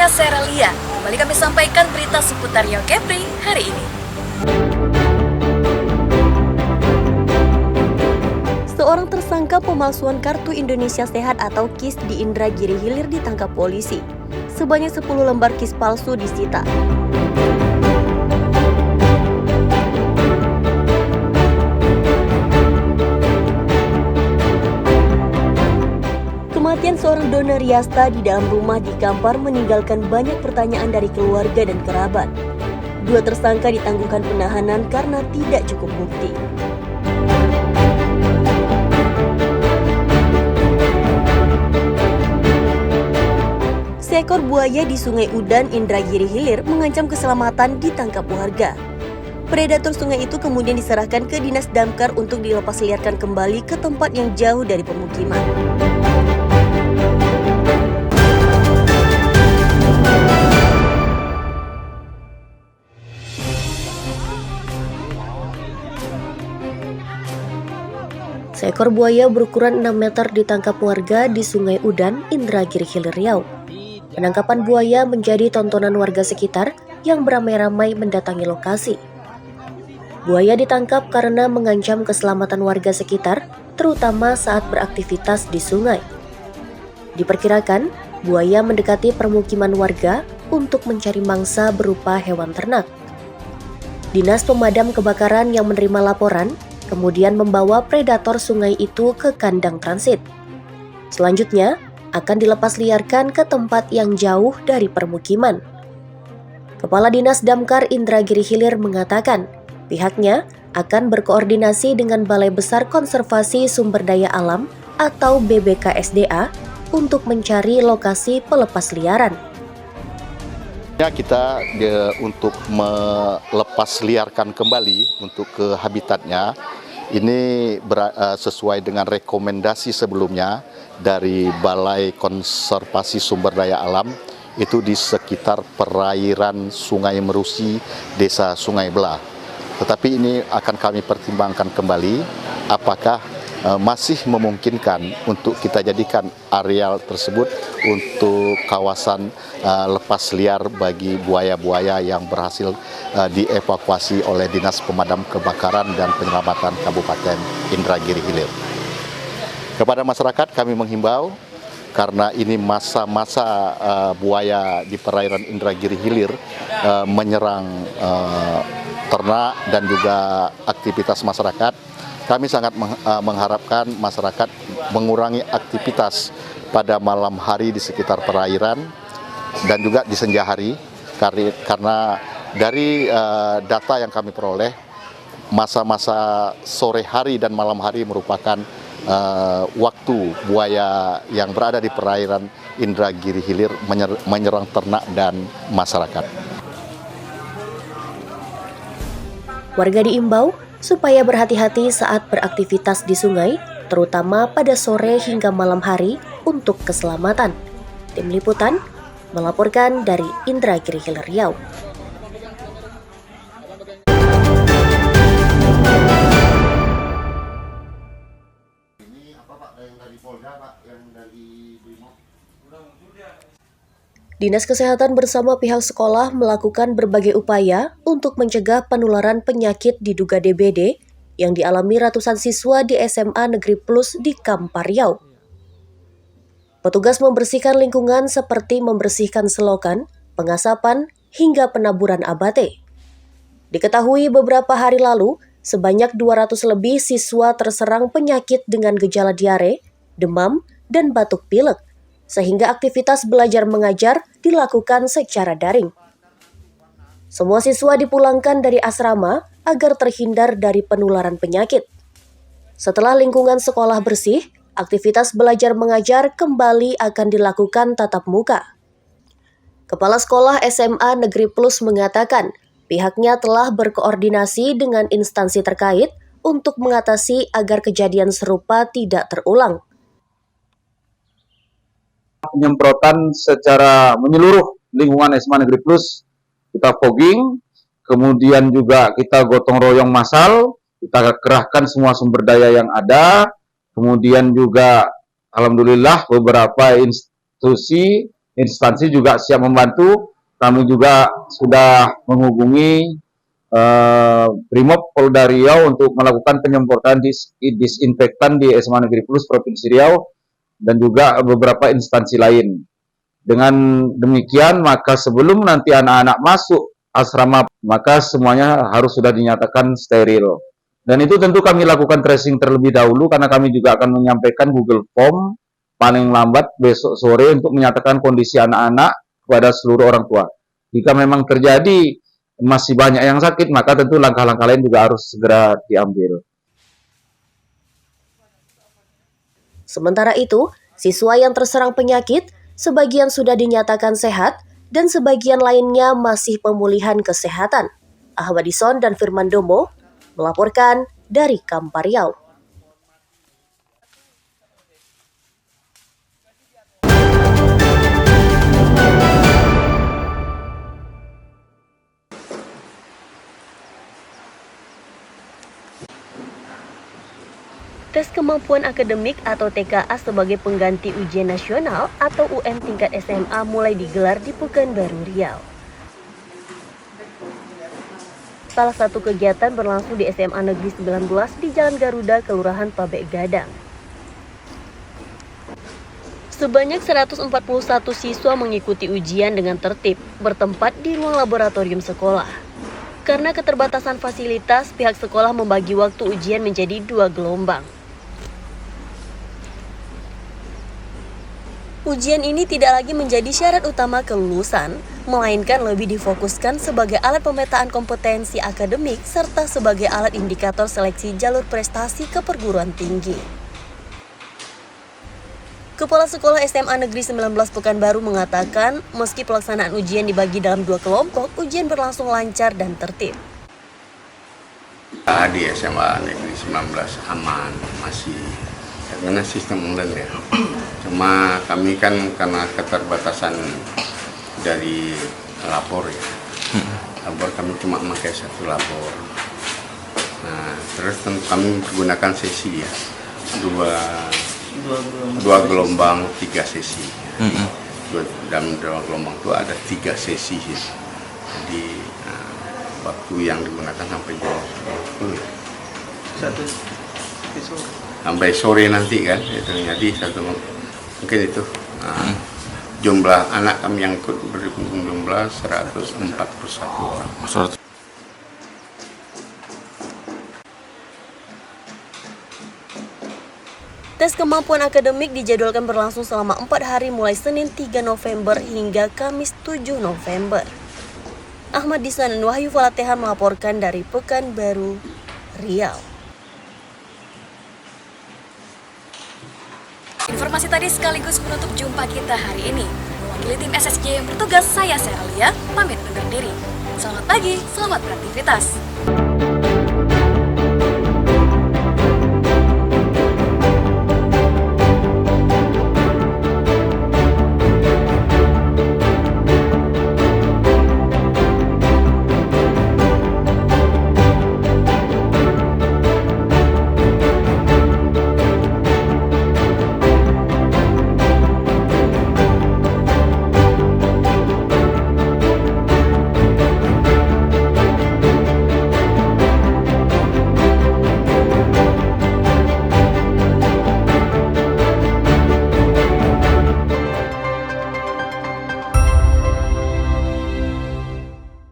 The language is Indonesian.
saya Relia. Kembali kami sampaikan berita seputar Riau Kepri hari ini. Seorang tersangka pemalsuan Kartu Indonesia Sehat atau KIS di Indragiri Hilir ditangkap polisi. Sebanyak 10 lembar KIS palsu disita. Kematian seorang Dona Riasta di dalam rumah di Kampar meninggalkan banyak pertanyaan dari keluarga dan kerabat. Dua tersangka ditangguhkan penahanan karena tidak cukup bukti. Seekor buaya di Sungai Udan, Indragiri Hilir mengancam keselamatan ditangkap warga. Predator sungai itu kemudian diserahkan ke Dinas Damkar untuk dilepasliarkan kembali ke tempat yang jauh dari pemukiman. Seekor buaya berukuran 6 meter ditangkap warga di Sungai Udan, Indragiri Hilir Riau. Penangkapan buaya menjadi tontonan warga sekitar yang beramai-ramai mendatangi lokasi. Buaya ditangkap karena mengancam keselamatan warga sekitar, terutama saat beraktivitas di sungai. Diperkirakan, buaya mendekati permukiman warga untuk mencari mangsa berupa hewan ternak. Dinas Pemadam Kebakaran yang menerima laporan kemudian membawa predator sungai itu ke kandang transit. Selanjutnya, akan dilepasliarkan ke tempat yang jauh dari permukiman. Kepala Dinas Damkar Indragiri Hilir mengatakan, pihaknya akan berkoordinasi dengan Balai Besar Konservasi Sumber Daya Alam atau BBKSDA untuk mencari lokasi pelepasliaran. Kita untuk melepasliarkan kembali untuk ke habitatnya, ini sesuai dengan rekomendasi sebelumnya dari Balai Konservasi Sumber Daya Alam, itu di sekitar perairan Sungai Merusi, Desa Sungai Belah. Tetapi ini akan kami pertimbangkan kembali apakah masih memungkinkan untuk kita jadikan areal tersebut untuk kawasan lepas liar bagi buaya-buaya yang berhasil dievakuasi oleh Dinas Pemadam Kebakaran dan Penyelamatan Kabupaten Indragiri Hilir. Kepada masyarakat kami menghimbau, karena ini masa-masa buaya di perairan Indragiri Hilir menyerang ternak dan juga aktivitas masyarakat. Kami sangat mengharapkan masyarakat mengurangi aktivitas pada malam hari di sekitar perairan dan juga di senja hari, karena dari data yang kami peroleh, masa-masa sore hari dan malam hari merupakan waktu buaya yang berada di perairan Indragiri Hilir menyerang ternak dan masyarakat. Warga diimbau supaya berhati-hati saat beraktivitas di sungai, terutama pada sore hingga malam hari untuk keselamatan. Tim Liputan melaporkan dari Indragiri Hilir Riau. Dinas Kesehatan bersama pihak sekolah melakukan berbagai upaya untuk mencegah penularan penyakit diduga DBD yang dialami ratusan siswa di SMA Negeri Plus di Kampar Riau. Petugas membersihkan lingkungan seperti membersihkan selokan, pengasapan, hingga penaburan abate. Diketahui beberapa hari lalu, sebanyak 200 lebih siswa terserang penyakit dengan gejala diare, demam, dan batuk pilek, sehingga aktivitas belajar mengajar dilakukan secara daring. Semua siswa dipulangkan dari asrama agar terhindar dari penularan penyakit. Setelah lingkungan sekolah bersih, aktivitas belajar mengajar kembali akan dilakukan tatap muka. Kepala Sekolah SMA Negeri Plus mengatakan, pihaknya telah berkoordinasi dengan instansi terkait untuk mengatasi agar kejadian serupa tidak terulang. Penyemprotan secara menyeluruh lingkungan SMA Negeri Plus, kita fogging, kemudian juga kita gotong royong massal, kita kerahkan semua sumber daya yang ada, kemudian juga alhamdulillah beberapa institusi instansi juga siap membantu. Kami juga sudah menghubungi Brimob Polda Riau untuk melakukan penyemprotan disinfektan di SMA Negeri Plus Provinsi Riau dan juga beberapa instansi lain. Dengan demikian, maka sebelum nanti anak-anak masuk asrama, maka semuanya harus sudah dinyatakan steril. Dan itu tentu kami lakukan tracing terlebih dahulu karena kami juga akan menyampaikan Google Form paling lambat besok sore untuk menyatakan kondisi anak-anak kepada seluruh orang tua. Jika memang terjadi masih banyak yang sakit, maka tentu langkah-langkah lain juga harus segera diambil. Sementara itu, siswa yang terserang penyakit, sebagian sudah dinyatakan sehat, dan sebagian lainnya masih pemulihan kesehatan. Ahmad Ison dan Firman Domo melaporkan dari Kampar Riau. Tes kemampuan akademik atau TKA sebagai pengganti ujian nasional atau UN tingkat SMA mulai digelar di Pekanbaru Riau. Salah satu kegiatan berlangsung di SMA Negeri 19 di Jalan Garuda, Kelurahan Pabek Gadang. Sebanyak 141 siswa mengikuti ujian dengan tertib, bertempat di ruang laboratorium sekolah. Karena keterbatasan fasilitas, pihak sekolah membagi waktu ujian menjadi 2 gelombang. Ujian ini tidak lagi menjadi syarat utama kelulusan, melainkan lebih difokuskan sebagai alat pemetaan kompetensi akademik serta sebagai alat indikator seleksi jalur prestasi ke perguruan tinggi. Kepala Sekolah SMA Negeri 19 Pekanbaru mengatakan, meski pelaksanaan ujian dibagi dalam 2 kelompok, ujian berlangsung lancar dan tertib. Di SMA Negeri 19 aman, masih karena sistem online ya. Cuma kami kan karena keterbatasan dari lapor ya. Lapor kami cuma memakai 1 lapor. Nah, terus kami menggunakan sesi ya. Dua gelombang 3 sesi. Dalam 2 gelombang itu ada 3 sesi ya. Jadi waktu yang digunakan sampai jam 10. Sampai sore nanti kan, itu jadi mungkin itu jumlah anak kami yang ikut berjumlah 141 orang. Tes kemampuan akademik dijadwalkan berlangsung selama 4 hari mulai Senin 3 November hingga Kamis 7 November. Ahmad Disan dan Wahyu Falatehan melaporkan dari Pekanbaru, Riau. Informasi tadi sekaligus menutup jumpa kita hari ini. Mewakili tim SSJ yang bertugas, saya Seralia, pamit undur diri. Selamat pagi, selamat beraktivitas.